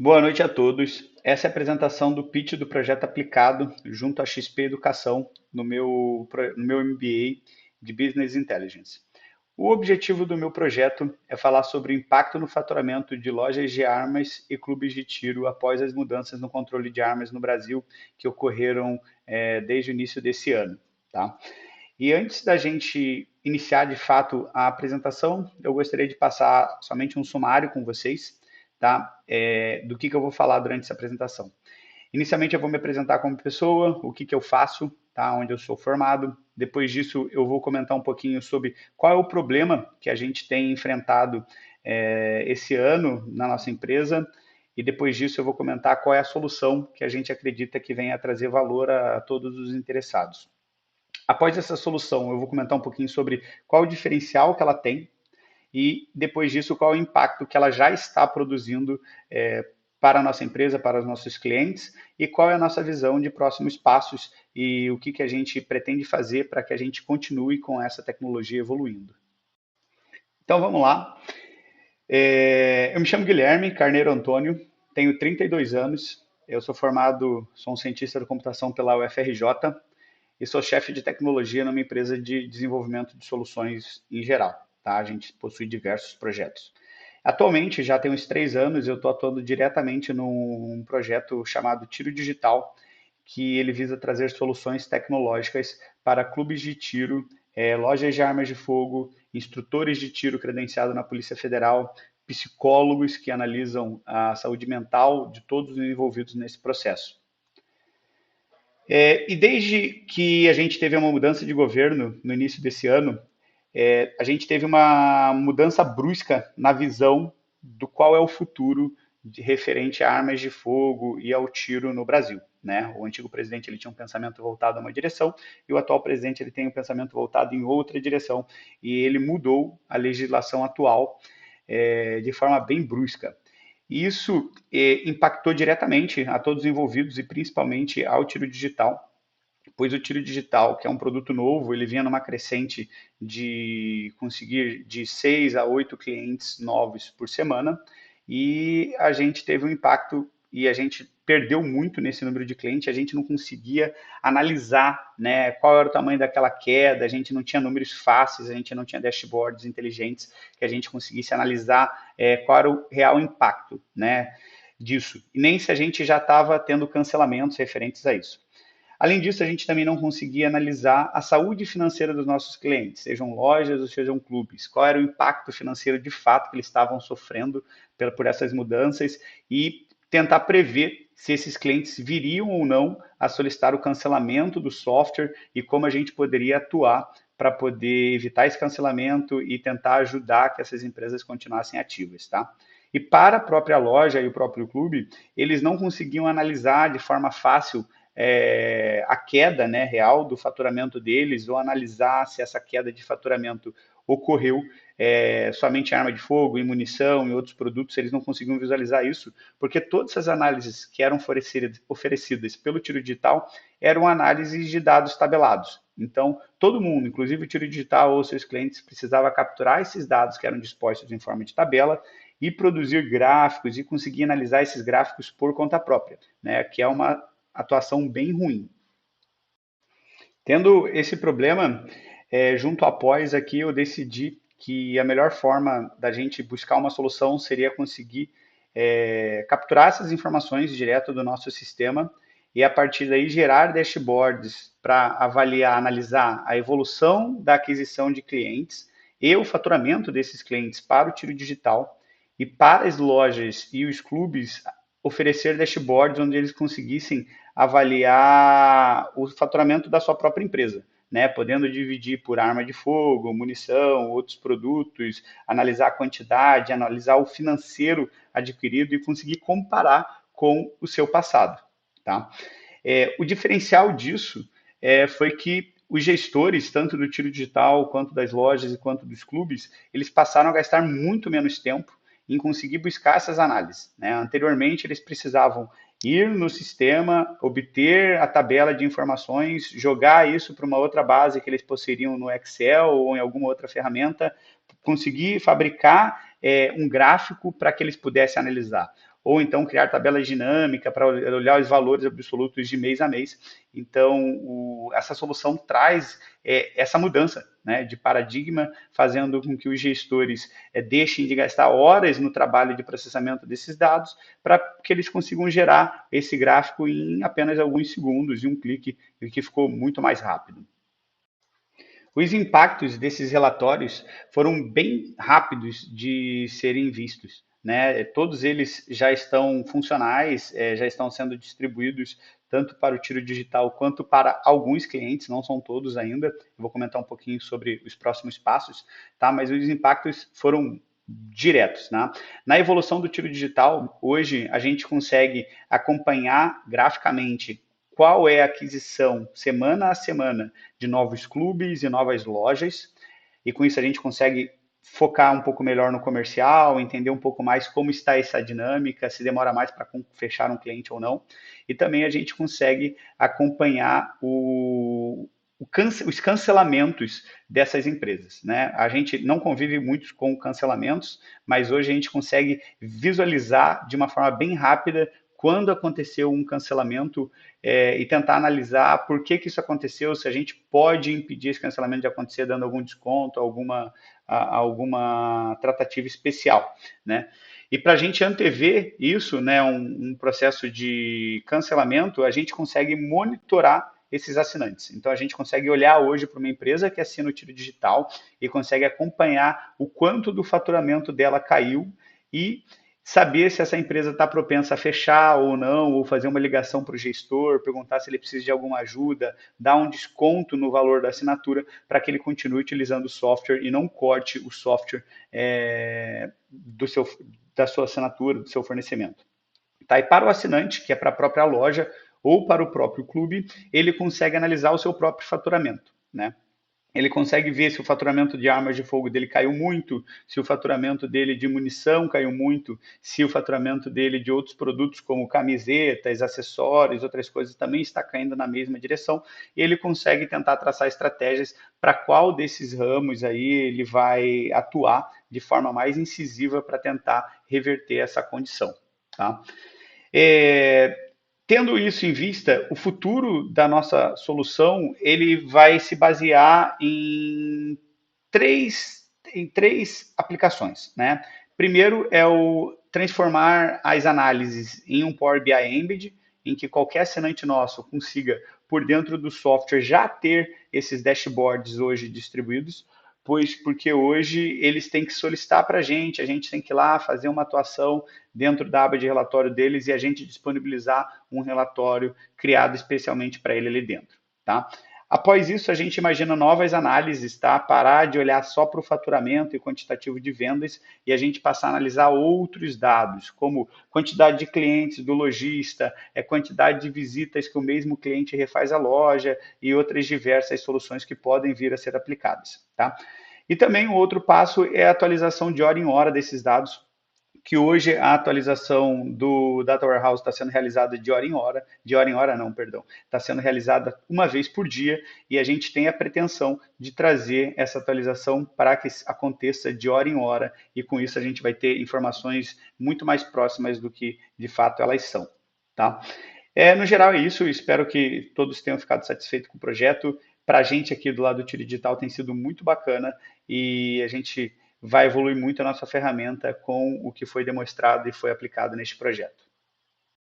Boa noite a todos. Essa é a apresentação do pitch do projeto aplicado junto à XP Educação no meu MBA de Business Intelligence. O objetivo do meu projeto é falar sobre o impacto no faturamento de lojas de armas e clubes de tiro após as mudanças no controle de armas no Brasil que ocorreram desde o início desse ano. Tá? E antes da gente iniciar de fato a apresentação, eu gostaria de passar somente um sumário com vocês, tá? Do que eu vou falar durante essa apresentação. Inicialmente eu vou me apresentar como pessoa, o que eu faço, tá? Onde eu sou formado. Depois disso eu vou comentar um pouquinho sobre qual é o problema que a gente tem enfrentado esse ano na nossa empresa. E depois disso eu vou comentar qual é a solução que a gente acredita que venha a trazer valor a todos os interessados. Após essa solução, eu vou comentar um pouquinho sobre qual o diferencial que ela tem e depois disso qual o impacto que ela já está produzindo para a nossa empresa, para os nossos clientes e qual é a nossa visão de próximos passos e o que a gente pretende fazer para que a gente continue com essa tecnologia evoluindo. Então vamos lá. Eu me chamo Guilherme Carneiro Antônio, tenho 32 anos, eu sou um cientista da computação pela UFRJ e sou chefe de tecnologia numa empresa de desenvolvimento de soluções em geral. Tá? A gente possui diversos projetos. Atualmente, já tem uns 3 anos, eu estou atuando diretamente num projeto chamado Tiro Digital, que ele visa trazer soluções tecnológicas para clubes de tiro, lojas de armas de fogo, instrutores de tiro credenciados na Polícia Federal, psicólogos que analisam a saúde mental de todos os envolvidos nesse processo. E desde que a gente teve uma mudança de governo no início desse ano, a gente teve uma mudança brusca na visão do qual é o futuro referente a armas de fogo e ao tiro no Brasil. Né? O antigo presidente ele tinha um pensamento voltado a uma direção e o atual presidente ele tem um pensamento voltado em outra direção e ele mudou a legislação atual de forma bem brusca. E isso impactou diretamente a todos os envolvidos e principalmente ao tiro digital, pois o tiro digital, que é um produto novo, ele vinha numa crescente de conseguir de 6 a 8 clientes novos por semana, e a gente teve um impacto e a gente perdeu muito nesse número de clientes, a gente não conseguia analisar, né, qual era o tamanho daquela queda, a gente não tinha números fáceis, a gente não tinha dashboards inteligentes que a gente conseguisse analisar qual era o real impacto, né, disso, e nem se a gente já estava tendo cancelamentos referentes a isso. Além disso, a gente também não conseguia analisar a saúde financeira dos nossos clientes, sejam lojas ou sejam clubes, qual era o impacto financeiro de fato que eles estavam sofrendo por essas mudanças e tentar prever se esses clientes viriam ou não a solicitar o cancelamento do software e como a gente poderia atuar para poder evitar esse cancelamento e tentar ajudar que essas empresas continuassem ativas, tá? E para a própria loja e o próprio clube, eles não conseguiam analisar de forma fácil a queda, né, real do faturamento deles ou analisar se essa queda de faturamento ocorreu somente em arma de fogo, em munição e outros produtos, eles não conseguiam visualizar isso, porque todas as análises que eram oferecidas pelo tiro digital eram análises de dados tabelados. Então, todo mundo, inclusive o tiro digital ou seus clientes, precisava capturar esses dados que eram dispostos em forma de tabela e produzir gráficos e conseguir analisar esses gráficos por conta própria, né, que é uma atuação bem ruim. Tendo esse problema, junto após aqui, eu decidi que a melhor forma da gente buscar uma solução seria conseguir capturar essas informações direto do nosso sistema e a partir daí gerar dashboards para avaliar, analisar a evolução da aquisição de clientes e o faturamento desses clientes para o tiro digital e para as lojas e os clubes oferecer dashboards onde eles conseguissem avaliar o faturamento da sua própria empresa, né? Podendo dividir por arma de fogo, munição, outros produtos, analisar a quantidade, analisar o financeiro adquirido e conseguir comparar com o seu passado, tá? O diferencial disso foi que os gestores, tanto do tiro digital, quanto das lojas e quanto dos clubes, eles passaram a gastar muito menos tempo em conseguir buscar essas análises. Né? Anteriormente, eles precisavam ir no sistema, obter a tabela de informações, jogar isso para uma outra base que eles possuiriam no Excel ou em alguma outra ferramenta, conseguir fabricar um gráfico para que eles pudessem analisar. ou então criar tabela dinâmica para olhar os valores absolutos de mês a mês. Então, essa solução traz essa mudança, né, de paradigma, fazendo com que os gestores deixem de gastar horas no trabalho de processamento desses dados para que eles consigam gerar esse gráfico em apenas alguns segundos, e um clique, que ficou muito mais rápido. Os impactos desses relatórios foram bem rápidos de serem vistos, né? Todos eles já estão funcionais, já estão sendo distribuídos tanto para o tiro digital quanto para alguns clientes, não são todos ainda. Eu vou comentar um pouquinho sobre os próximos passos, tá? Mas os impactos foram diretos, né? Na evolução do tiro digital, hoje a gente consegue acompanhar graficamente qual é a aquisição semana a semana de novos clubes e novas lojas, e com isso a gente consegue focar um pouco melhor no comercial, entender um pouco mais como está essa dinâmica, se demora mais para fechar um cliente ou não, e também a gente consegue acompanhar os cancelamentos dessas empresas, né? A gente não convive muito com cancelamentos, mas hoje a gente consegue visualizar de uma forma bem rápida quando aconteceu um cancelamento e tentar analisar por que isso aconteceu, se a gente pode impedir esse cancelamento de acontecer dando algum desconto, alguma tratativa especial, né? E para a gente antever isso, né, um processo de cancelamento, a gente consegue monitorar esses assinantes. Então a gente consegue olhar hoje para uma empresa que assina o Tiro Digital e consegue acompanhar o quanto do faturamento dela caiu e saber se essa empresa está propensa a fechar ou não, ou fazer uma ligação para o gestor, perguntar se ele precisa de alguma ajuda, dar um desconto no valor da assinatura para que ele continue utilizando o software e não corte o software da sua assinatura, do seu fornecimento. Tá? E para o assinante, que é para a própria loja ou para o próprio clube, ele consegue analisar o seu próprio faturamento, né? Ele consegue ver se o faturamento de armas de fogo dele caiu muito, se o faturamento dele de munição caiu muito, se o faturamento dele de outros produtos como camisetas, acessórios, outras coisas também está caindo na mesma direção, e ele consegue tentar traçar estratégias para qual desses ramos aí ele vai atuar de forma mais incisiva para tentar reverter essa condição. Tá? Tendo isso em vista, o futuro da nossa solução ele vai se basear três aplicações, né? Primeiro é o transformar as análises em um Power BI Embed, em que qualquer assinante nosso consiga, por dentro do software, já ter esses dashboards hoje distribuídos, pois porque hoje eles têm que solicitar para a gente tem que ir lá fazer uma atuação dentro da aba de relatório deles e a gente disponibilizar um relatório criado especialmente para ele ali dentro, tá? Após isso, a gente imagina novas análises, tá? Parar de olhar só para o faturamento e quantitativo de vendas e a gente passar a analisar outros dados, como quantidade de clientes do lojista, quantidade de visitas que o mesmo cliente refaz à loja e outras diversas soluções que podem vir a ser aplicadas, tá? E também o outro passo é a atualização de hora em hora desses dados, que hoje a atualização do Data Warehouse está sendo realizada de hora em hora não, perdão, está sendo realizada uma vez por dia e a gente tem a pretensão de trazer essa atualização para que aconteça de hora em hora e com isso a gente vai ter informações muito mais próximas do que de fato elas são, tá? No geral é isso, espero que todos tenham ficado satisfeitos com o projeto. Para a gente aqui do lado do Tiro Digital tem sido muito bacana e a gente vai evoluir muito a nossa ferramenta com o que foi demonstrado e foi aplicado neste projeto.